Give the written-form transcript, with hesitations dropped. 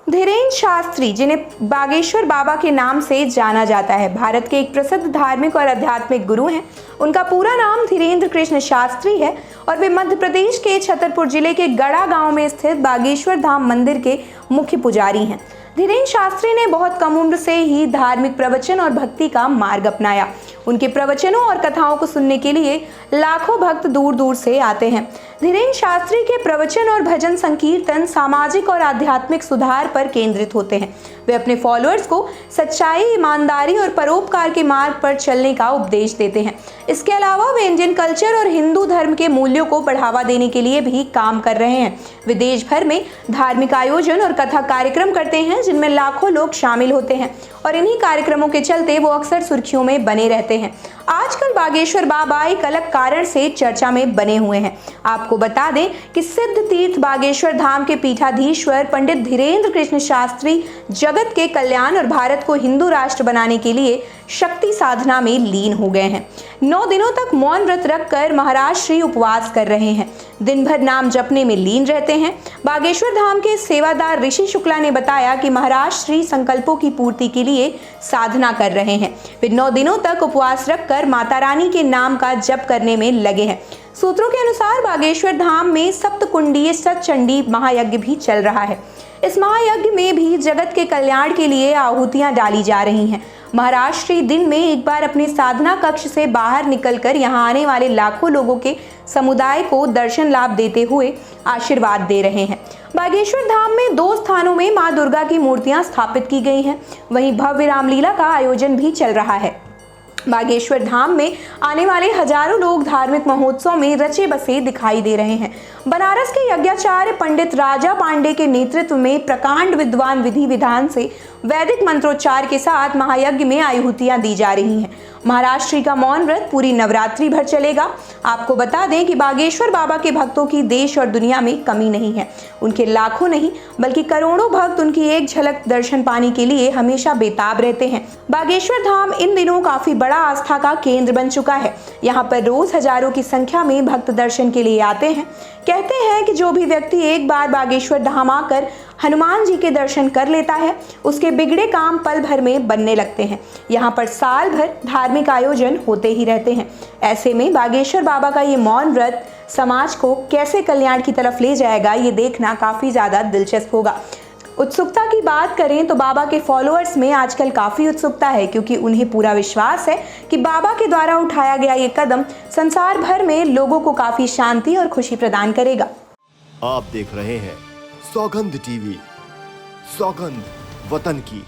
धीरेन्द्र शास्त्री, जिन्हें बागेश्वर बाबा के नाम से जाना जाता है, भारत के एक प्रसिद्ध धार्मिक और आध्यात्मिक गुरु हैं। उनका पूरा नाम धीरेन्द्र कृष्ण शास्त्री है और वे मध्य प्रदेश के छतरपुर जिले के गढ़ा गांव में स्थित बागेश्वर धाम मंदिर के मुख्य पुजारी हैं। धीरेन्द्र शास्त्री ने बहुत कम उम्र से ही धार्मिक प्रवचन और भक्ति का मार्ग अपनाया। उनके प्रवचनों और कथाओं को सुनने के लिए लाखों भक्त दूर दूर से आते हैं। धीरेन्द्र शास्त्री के प्रवचन और भजन संकीर्तन सामाजिक और आध्यात्मिक सुधार पर केंद्रित होते हैं। वे अपने फॉलोअर्स को सच्चाई, ईमानदारी और परोपकार के मार्ग पर चलने का उपदेश देते हैं। इसके अलावा वे इंडियन कल्चर और हिंदू धर्म के मूल्यों को बढ़ावा देने के लिए भी काम कर रहे हैं। वे देश भर में धार्मिक आयोजन और कथा कार्यक्रम करते हैं, जिनमें लाखों लोग शामिल होते हैं और इन्हीं कार्यक्रमों के चलते वो अक्सर सुर्खियों में बने रहते हैं। आजकल बागेश्वर बाबा एक अलग कारण से चर्चा में बने हुए हैं। आपको बता दें कि सिद्ध तीर्थ बागेश्वर धाम के पीठाधीश्वर पंडित धीरेन्द्र कृष्ण शास्त्री जगत के कल्याण और भारत को हिंदू राष्ट्र बनाने के लिए शक्ति साधना में लीन हो गए हैं। 9 दिनों तक मौन व्रत रखकर महाराष्ट्री उपवास कर रहे हैं। दिन भर नाम जपने में लीन रहते हैं। बागेश्वर धाम के सेवादार ऋषि शुक्ला ने बताया कि महाराष्ट्री संकल्पों की पूर्ति के लिए साधना कर रहे हैं। वे 9 दिनों तक उपवास रखकर माता रानी के नाम का जप करने में लगे हैं। सूत्रों के अनुसार बागेश्वर धाम में सप्तकुंडीय सतचंडी महायज्ञ भी चल रहा है। इस महायज्ञ में भी जगत के कल्याण के लिए आहुतियां डाली जा रही हैं। महाराष्ट्री दिन में एक बार अपने साधना कक्ष से बाहर निकलकर यहां आने वाले लाखों लोगों के समुदाय को दर्शन लाभ देते हुए आशीर्वाद दे रहे हैं। बागेश्वर धाम में 2 स्थानों में मां दुर्गा की मूर्तियां स्थापित की गई हैं। वहीं भव्य रामलीला का आयोजन भी चल रहा है। बागेश्वर धाम में आने वाले हजारों लोग धार्मिक महोत्सव में रचे बसे दिखाई दे रहे हैं। बनारस के यज्ञाचार्य पंडित राजा पांडे के नेतृत्व में प्रकांड विद्वान विधि विधान से वैदिक मंत्रोच्चार के साथ महायज्ञ में आहुतियां दी जा रही हैं। महाराष्ट्री का मौन व्रत पूरी नवरात्रि भर चलेगा। आपको बता दें कि बागेश्वर बाबा के भक्तों की देश और दुनिया में कमी नहीं है। उनके लाखों नहीं बल्कि करोड़ों भक्त उनकी एक झलक दर्शन पाने के लिए हमेशा बेताब रहते हैं। बागेश्वर धाम इन दिनों काफी बड़ा आस्था का केंद्र बन चुका है। यहाँ पर रोज हजारों की संख्या में भक्त दर्शन के लिए आते हैं। कहते हैं कि जो भी व्यक्ति एक बार बागेश्वर धाम आकर हनुमान जी के दर्शन कर लेता है, उसके बिगड़े काम पल भर में बनने लगते हैं। यहाँ पर साल भर धार्मिक आयोजन होते ही रहते हैं। ऐसे में बागेश्वर बाबा का ये मौन व्रत समाज को कैसे कल्याण की तरफ ले जाएगा, ये देखना काफी ज्यादा दिलचस्प होगा। उत्सुकता की बात करें तो बाबा के फॉलोअर्स में आजकल काफी उत्सुकता है, क्योंकि उन्हें पूरा विश्वास है कि बाबा के द्वारा उठाया गया ये कदम संसार भर में लोगों को काफी शांति और खुशी प्रदान करेगा। आप देख रहे हैं सौगंध टीवी, सौगंध वतन की।